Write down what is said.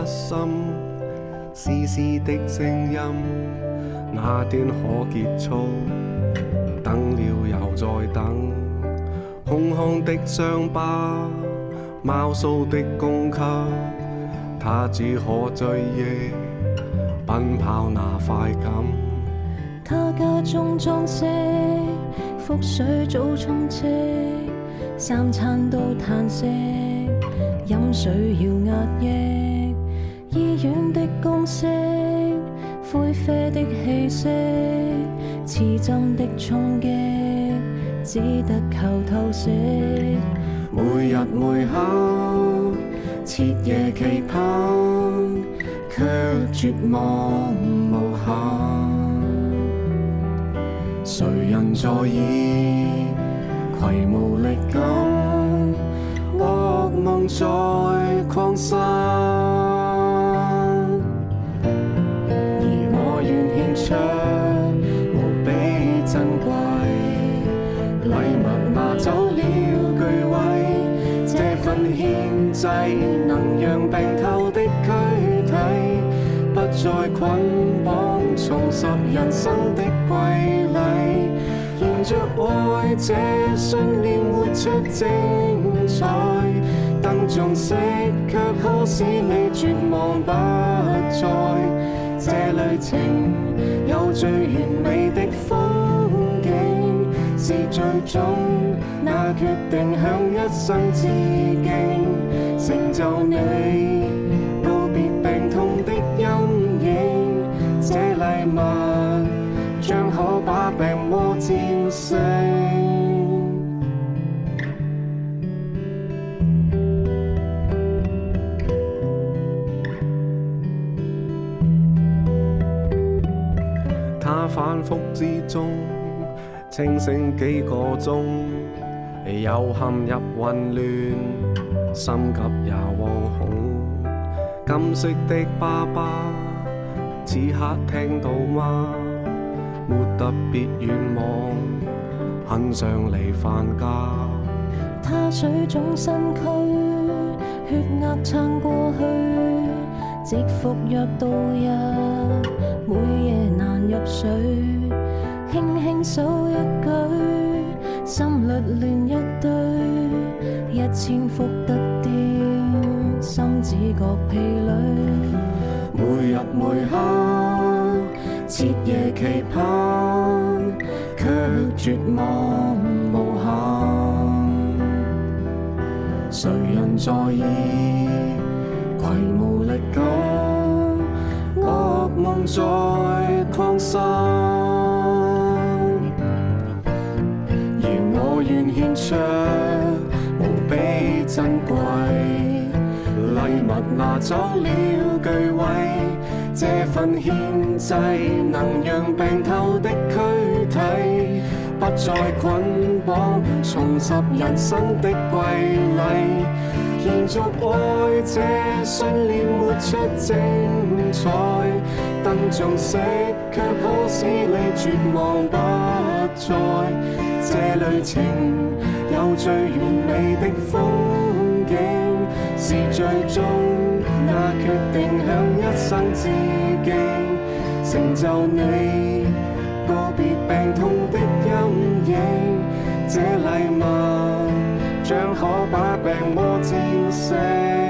心，絲絲的聲音，那段可結束？等了又再等，空空的傷疤，貓鬚的供給，它只可追憶奔跑那快感。他家中裝飾，覆水早充斥，三餐都嘆息，飲水要壓抑。醫院的公式，灰啡的氣息，刺針的衝擊，只得靠偷食。每日每刻徹夜期盼，卻絕望無限。誰人在意攜無力感，噩夢在擴散，而我願獻出無比珍貴禮物，拿走了巨位，這份獻祭能讓病透的軀體不再捆綁，重拾人生的規例，沿着愛這信念活出精彩。燈中色卻可使你絕望不再，這旅程有最完美的風景，是最終那決定向一生致敬，成就你告別病痛的陰影，這禮物將可把病魔戰勝。他反覆之中清醒幾個鐘，又陷入混亂，心急也惶恐。金色的爸爸，此刻聽到嗎？沒特別願望，很想你返家。他水腫身軀，血壓撐過去，即服藥度日，每夜難入睡，輕輕手一舉，心律亂一堆，1000伏特電，心只覺疲累。每日每刻徹夜期盼，卻絕望無限。誰人在意攜無力感，噩夢在擴散，而我願獻出無比珍貴禮物，拿走了巨位，這份獻祭能讓病透的軀體不再捆綁，重拾人生的規例，延續愛這信念活出精彩。燈中色卻可使你絕望不再，這旅程有最完美的風景，是最終那決定向一生致敬，成就你告別病痛的陰影，這禮物將可把病魔戰勝。